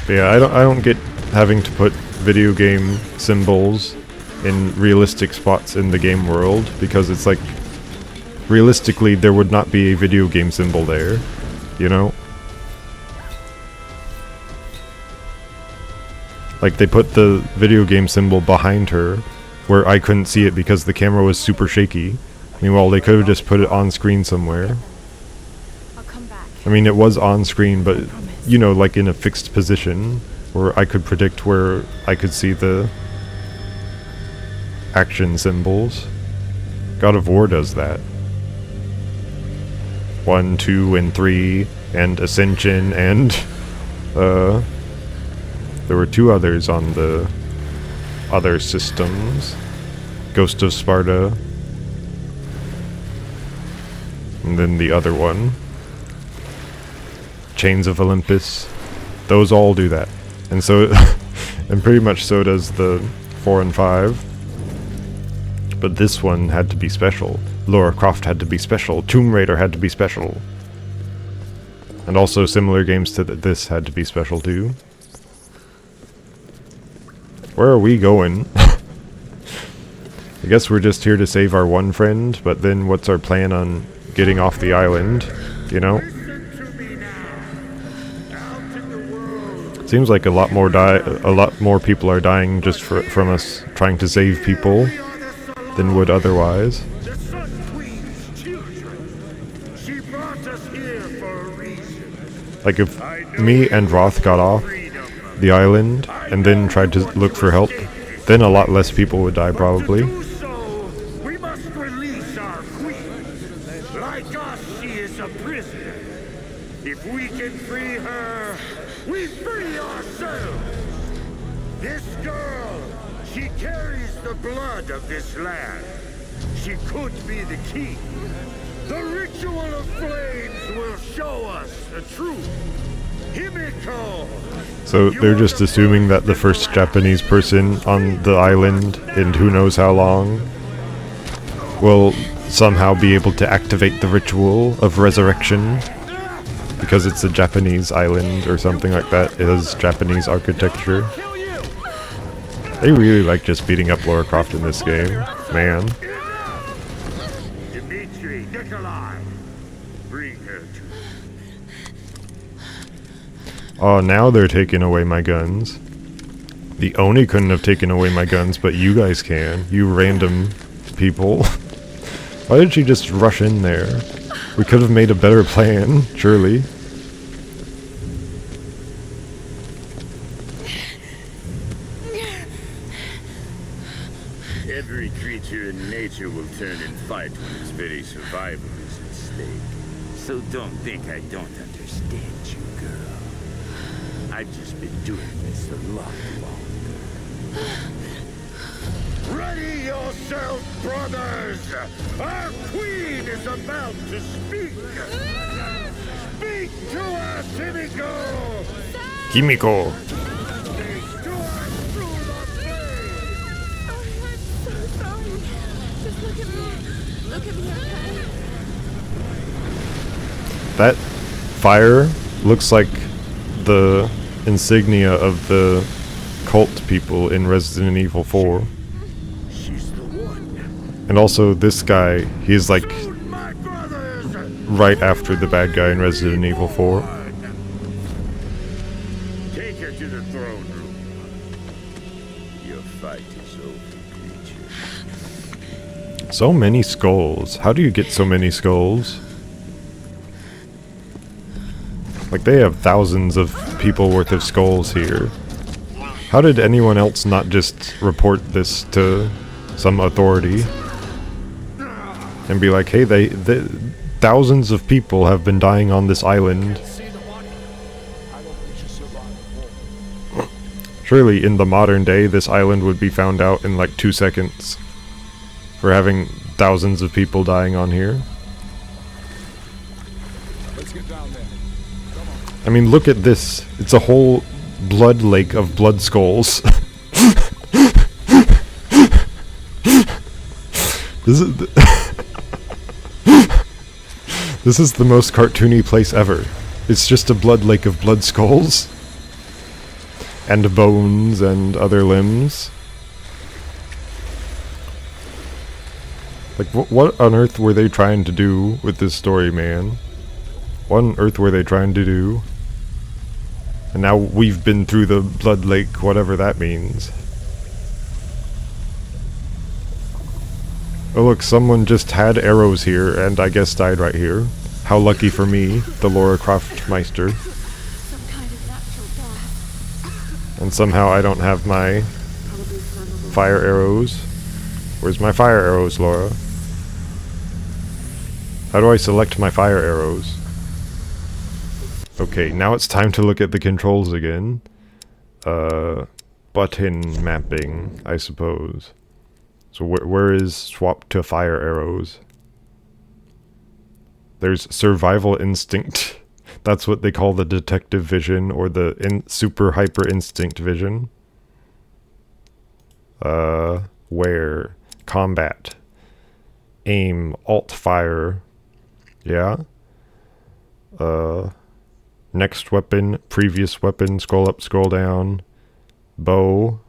But yeah, I don't get having to put video game symbols in realistic spots in the game world, because it's like, realistically there would not be a video game symbol there, you know? Like, they put the video game symbol behind her, where I couldn't see it because the camera was super shaky. Meanwhile, they could have just put it on screen somewhere. I'll come back. I mean, it was on screen, but, you know, like in a fixed position, where I could predict where I could see the action symbols. God of War does that. 1, 2, and 3, and Ascension, and there were 2 others on the other systems. Ghost of Sparta, and then the other one, Chains of Olympus. Those all do that. And so, and pretty much so does the 4 and 5. But this one had to be special. Lara Croft had to be special. Tomb Raider had to be special. And also similar games to this had to be special too. Where are we going? I guess we're just here to save our one friend, but then what's our plan on getting off the island, you know? Seems like a lot more people are dying just from us trying to save people than would otherwise. The Sun Queen's children. She brought us here for a reason. Like if me and Roth got off the island and then tried to look for help, then a lot less people would die probably. To do so, we must release our queen. Like us, she is a prisoner. If we can free her, we free ourselves. This girl, she carries the blood of this land. She could be the key. The ritual of flames will show us the truth. Himiko! So they're just assuming that the first Japanese person on the island, in who knows how long, will somehow be able to activate the ritual of resurrection. Because it's a Japanese island or something like that. It has Japanese architecture. They really like just beating up Lara Croft in this game. Man. Dimitri, Nikolai, bring her to me. Oh, now they're taking away my guns. The Oni couldn't have taken away my guns, but you guys can. You random people. Why did she just rush in there? We could have made a better plan, surely. Every creature in nature will turn and fight when its very survival is at stake. So don't think I don't understand you, girl. I've just been doing this a lot longer. Ready yourself, brothers! Our queen is about to speak! Speak to us, Himiko! Himiko! Speak to us through the flame! Oh, I'm so sorry. Just look at me. Look at me, okay? That fire looks like the insignia of the cult people in Resident Evil 4. She's the one. And also this guy, he's like Shoot my brothers! right after the bad guy in Resident Evil 4. Take her to the throne room. Your fight is over, creature. So many skulls. How do you get so many skulls? Like, they have thousands of people worth of skulls here. How did anyone else not just report this to some authority? And be like, hey, thousands of people have been dying on this island. Surely in the modern day, this island would be found out in like 2 seconds for having thousands of people dying on here. I mean, look at this. It's a whole blood lake of blood skulls. This is this is the most cartoony place ever. It's just a blood lake of blood skulls. And bones and other limbs. Like, what on earth were they trying to do with this story, man? What on earth were they trying to do? And now we've been through the blood lake, whatever that means. Oh look, someone just had arrows here, and I guess died right here. How lucky for me, the Lara Croft Meister. Some kind of natural gas. And somehow I don't have my fire arrows. Where's my fire arrows, Laura? How do I select my fire arrows? Okay, now it's time to look at the controls again. Button mapping, I suppose. So where is swap to fire arrows? There's survival instinct. That's what they call the detective vision, or the super hyper instinct vision. Where? Combat. Aim. Alt fire. Yeah. Next weapon. Previous weapon. Scroll up, scroll down. Bow.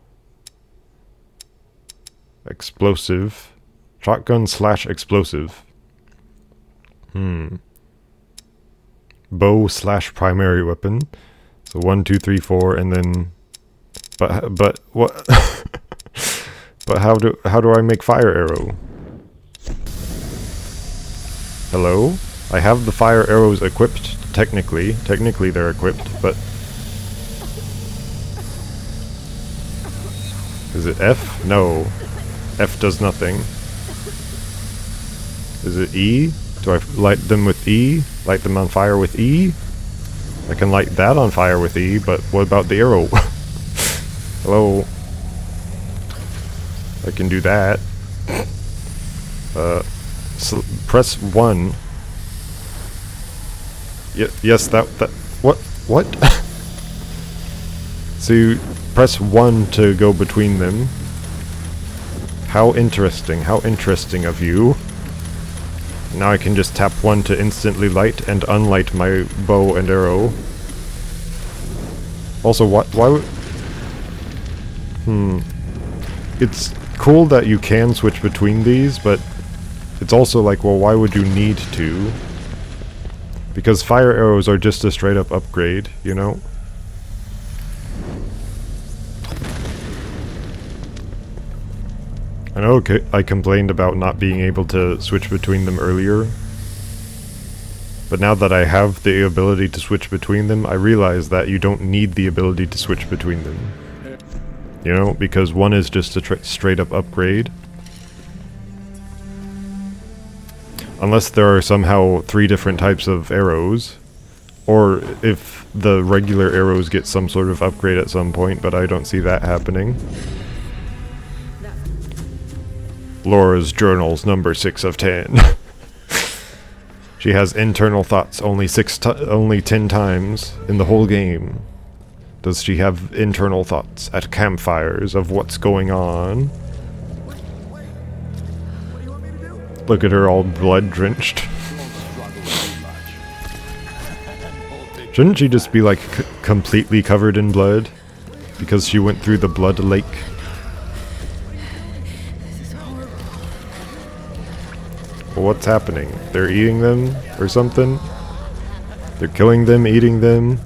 Explosive. Shotgun / explosive. Bow / primary weapon. So 1, 2, 3, 4, and then. But what? But how do I make fire arrow? Hello? I have the fire arrows equipped. Technically they're equipped, but is it F? No. F does nothing. Is it E? Do I light them with E? Light them on fire with E? I can light that on fire with E, but what about the arrow? Hello? I can do that. Press 1. Yes, that, what? So you press 1 to go between them. How interesting of you. Now I can just tap 1 to instantly light and unlight my bow and arrow. Also, why would... It's cool that you can switch between these, but it's also like, well, why would you need to? Because fire arrows are just a straight up upgrade, you know? I know I complained about not being able to switch between them earlier, but now that I have the ability to switch between them, I realize that you don't need the ability to switch between them. You know, because one is just a straight up upgrade. Unless there are somehow 3 different types of arrows, or if the regular arrows get some sort of upgrade at some point, but I don't see that happening. Laura's journals, number 6 of 10. She has internal thoughts only 10 times in the whole game. Does she have internal thoughts at campfires of what's going on? Look at her all blood-drenched. Shouldn't she just be like completely covered in blood? Because she went through the blood lake. Well, what's happening? They're eating them or something? They're killing them, eating them?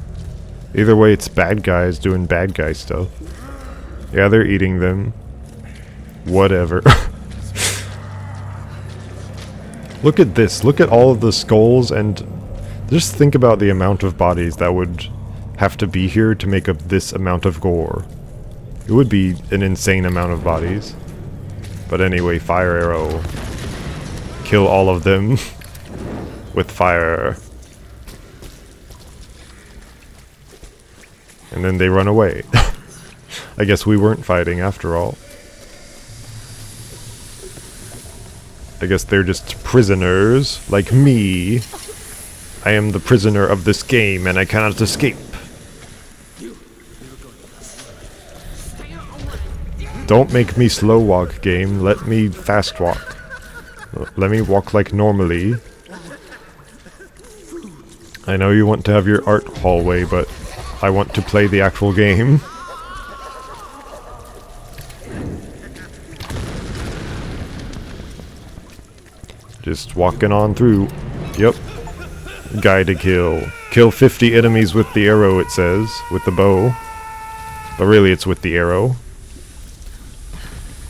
Either way, it's bad guys doing bad guy stuff. Yeah, they're eating them. Whatever. Look at this. Look at all of the skulls, and just think about the amount of bodies that would have to be here to make up this amount of gore. It would be an insane amount of bodies. But anyway, fire arrow. Kill all of them with fire. And then they run away. I guess we weren't fighting after all. I guess they're just prisoners, like me. I am the prisoner of this game and I cannot escape. Don't make me slow walk, game. Let me fast walk. Let me walk like normally. I know you want to have your art hallway, but I want to play the actual game. Just walking on through. Yep. Guy to kill. Kill 50 enemies with the arrow, it says. With the bow. But really it's with the arrow.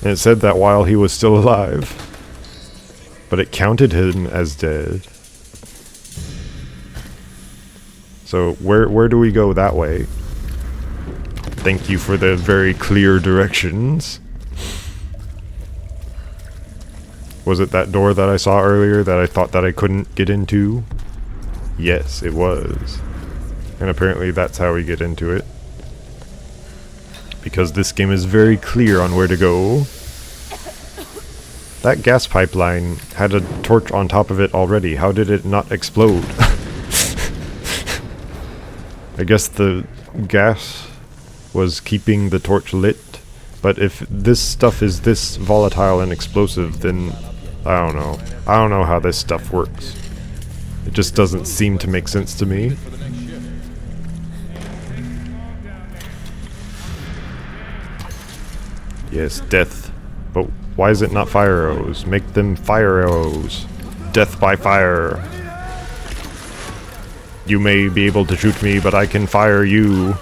And it said that while he was still alive. But it counted him as dead. So where do we go that way? Thank you for the very clear directions. Was it that door that I saw earlier that I thought that I couldn't get into? Yes, it was. And apparently that's how we get into it. Because this game is very clear on where to go. That gas pipeline had a torch on top of it already. How did it not explode? I guess the gas was keeping the torch lit. But if this stuff is this volatile and explosive, then I don't know. I don't know how this stuff works. It just doesn't seem to make sense to me. Yes, death. But why is it not fire arrows? Make them fire arrows. Death by fire. You may be able to shoot me, but I can fire you.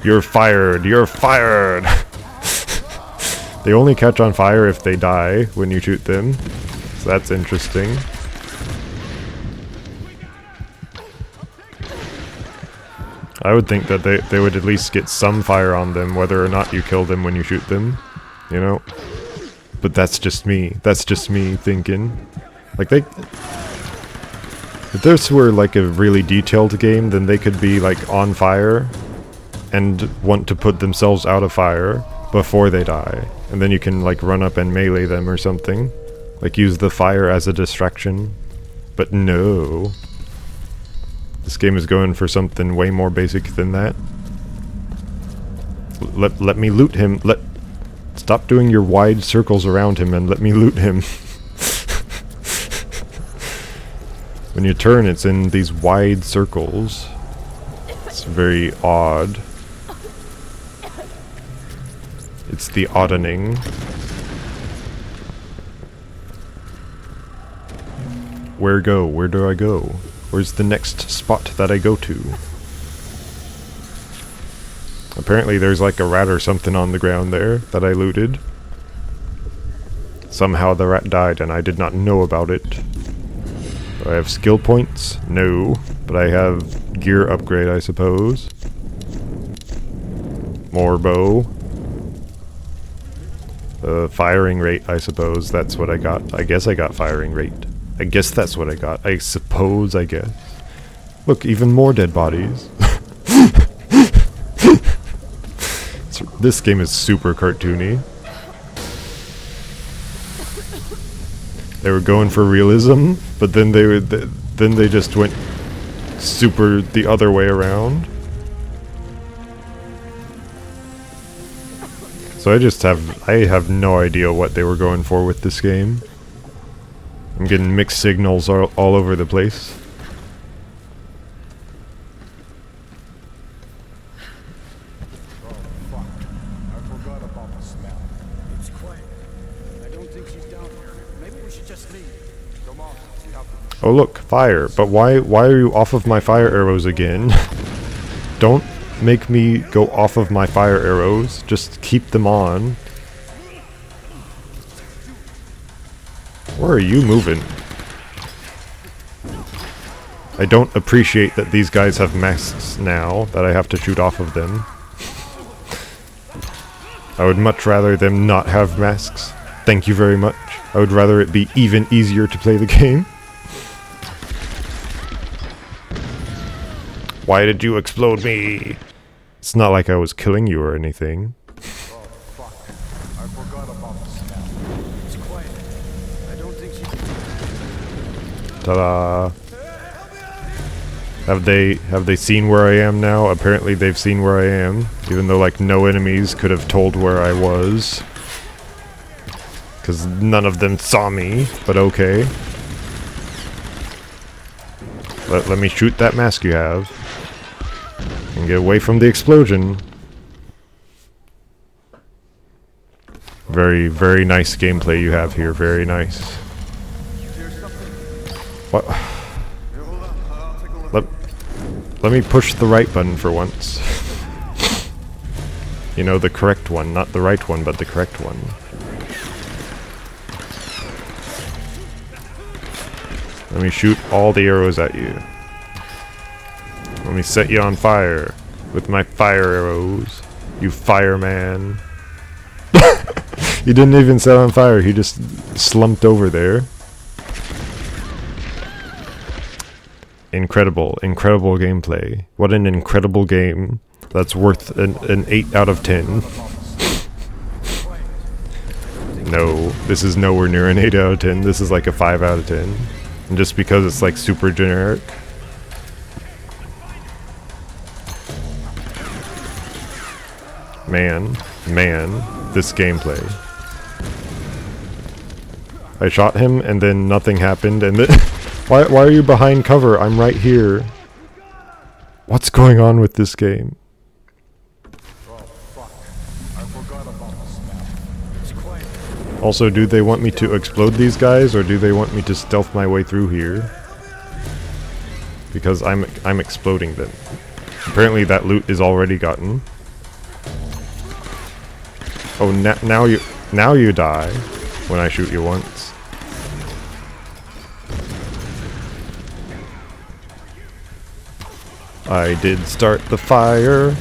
You're fired. You're fired. They only catch on fire if they die when you shoot them. So that's interesting. I would think that they would at least get some fire on them, whether or not you kill them when you shoot them. You know? But that's just me. That's just me thinking. Like, if this were like a really detailed game, then they could be like on fire and want to put themselves out of fire before they die. And then you can like run up and melee them or something. Like use the fire as a distraction. But no. This game is going for something way more basic than that. Let me loot him. Stop doing your wide circles around him and let me loot him. When you turn, it's in these wide circles. It's very odd. It's the oddening. Where go? Where do I go? Where's the next spot that I go to? Apparently there's like a rat or something on the ground there that I looted. Somehow the rat died and I did not know about it. Do I have skill points? No. But I have gear upgrade, I suppose. More bow. Firing rate, I suppose. That's what I got. I guess I got firing rate. I guess that's what I got. I suppose, I guess. Look, even more dead bodies. This game is super cartoony. They were going for realism, but then they just went super the other way around. So I have no idea what they were going for with this game. I'm getting mixed signals all over the place. Oh look, fire. But why are you off of my fire arrows again? Don't make me go off of my fire arrows. Just keep them on. Where are you moving? I don't appreciate that these guys have masks now, that I have to shoot off of them. I would much rather them not have masks. Thank you very much. I would rather it be even easier to play the game. Why did you explode me? It's not like I was killing you or anything. Ta-da! Have they seen where I am now? Apparently they've seen where I am, even though like no enemies could have told where I was. Cause none of them saw me, but okay. Let me shoot that mask you have. And get away from the explosion. Very, very nice gameplay you have here, very nice. What? Let me push the right button for once. You know, the correct one, not the right one, but the correct one. Let me shoot all the arrows at you. Let me set you on fire with my fire arrows. You fireman. He didn't even set on fire, he just slumped over there. Incredible, incredible gameplay. What an incredible game. That's worth an 8 out of 10. No, this is nowhere near an 8 out of 10. This is like a 5 out of 10. And just because it's like super generic. Man, this gameplay. I shot him and then nothing happened and then why are you behind cover? I'm right here. What's going on with this game? Also, do they want me to explode these guys or do they want me to stealth my way through here? Because I'm exploding them. Apparently that loot is already gotten. Oh, now you die when I shoot you once. I did start the fire,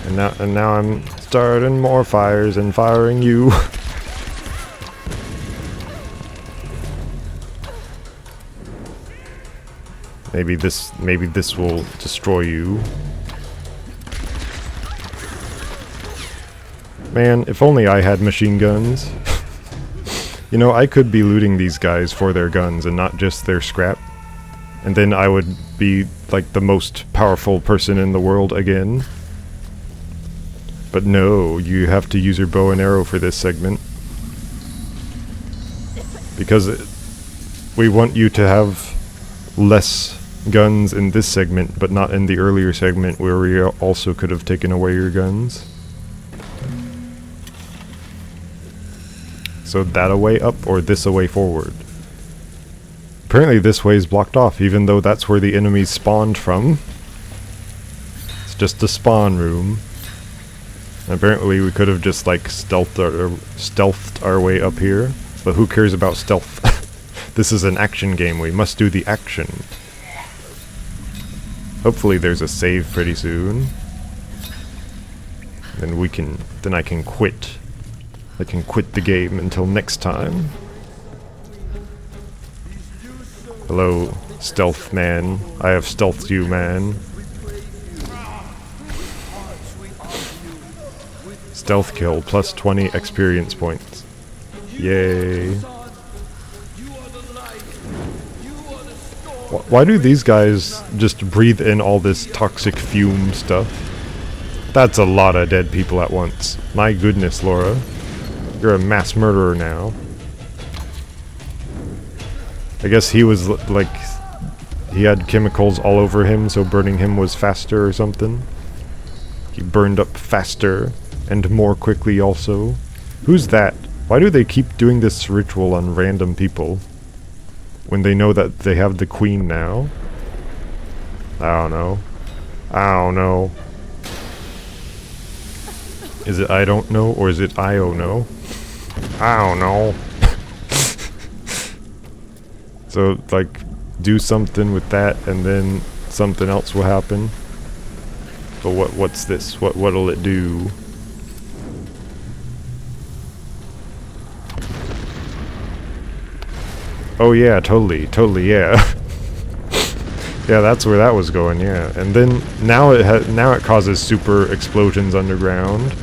and now I'm starting more fires and firing you. Maybe this will destroy you. Man, if only I had machine guns. You know, I could be looting these guys for their guns and not just their scrap. And then I would be like the most powerful person in the world again. But no, you have to use your bow and arrow for this segment. Because we want you to have less guns in this segment, but not in the earlier segment where we also could have taken away your guns. So that a way up or this a way forward? Apparently this way is blocked off, even though that's where the enemies spawned from. It's just a spawn room. And apparently we could have just like stealthed our way up here, but who cares about stealth? This is an action game, we must do the action. Hopefully there's a save pretty soon. Then I can quit. I can quit the game until next time. Hello, stealth man. I have stealthed you, man. Stealth kill, plus 20 experience points. Yay. Why do these guys just breathe in all this toxic fume stuff? That's a lot of dead people at once. My goodness, Laura. You're a mass murderer now. I guess he was like... he had chemicals all over him, so burning him was faster or something. He burned up faster, and more quickly also. Who's that? Why do they keep doing this ritual on random people? When they know that they have the queen now? I don't know. I don't know. Is it I don't know, or is it I don't know? I don't know. So, like, do something with that, and then something else will happen. But what's this? What'll it do? Oh yeah, totally, yeah. Yeah, that's where that was going, yeah. And then now it causes super explosions underground.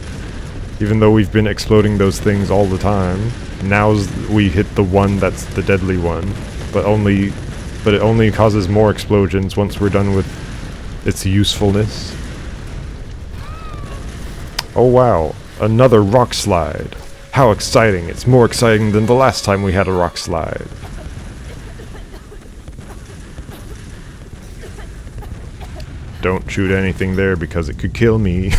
Even though we've been exploding those things all the time. Now we hit the one that's the deadly one. But it only causes more explosions once we're done with its usefulness. Oh wow, another rock slide. How exciting. It's more exciting than the last time we had a rock slide. Don't shoot anything there because it could kill me.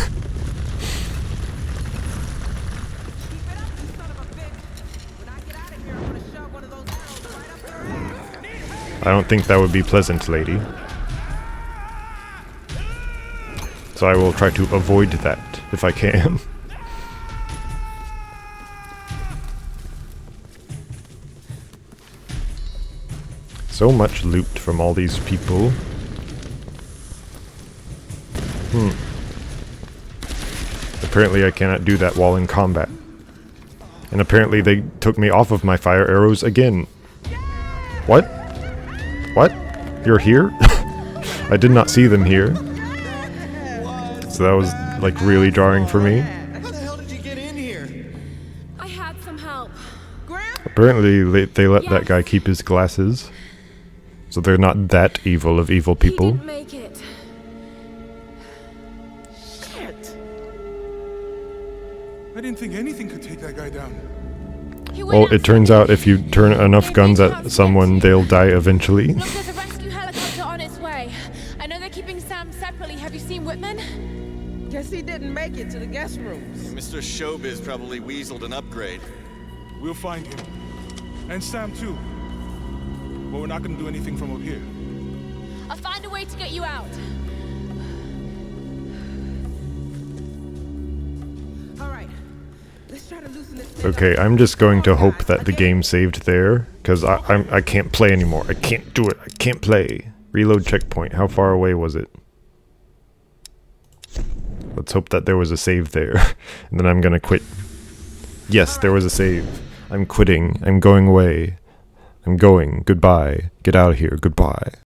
I don't think that would be pleasant, lady. So I will try to avoid that if I can. So much loot from all these people. Apparently I cannot do that while in combat. And apparently they took me off of my fire arrows again. What? What? You're here? I did not see them here. So that was like really jarring for me. How the hell did you get in here? I had some help. Apparently they let that guy keep his glasses. So they're not that evil of evil He people. didn't make it. Shit. I didn't think anything could take that guy down. He went Well, out it turns for out if you turn enough guns at someone, they'll die eventually. Look, there's a rescue helicopter on its way. I know they're keeping Sam separately. Have you seen Whitman? Guess he didn't make it to the guest rooms. Mr. Showbiz probably weaseled an upgrade. We'll find him. And Sam too. But we're not gonna do anything from up here. I'll find a way to get you out. All right. Let's try to loosen this. Okay, I'm just going to hope that the game saved there, because I can't play anymore. I can't do it. I can't play. Reload checkpoint. How far away was it? Let's hope that there was a save there. And then I'm gonna quit. Yes, there was a save. I'm quitting. I'm going away. I'm going. Goodbye. Get out of here. Goodbye.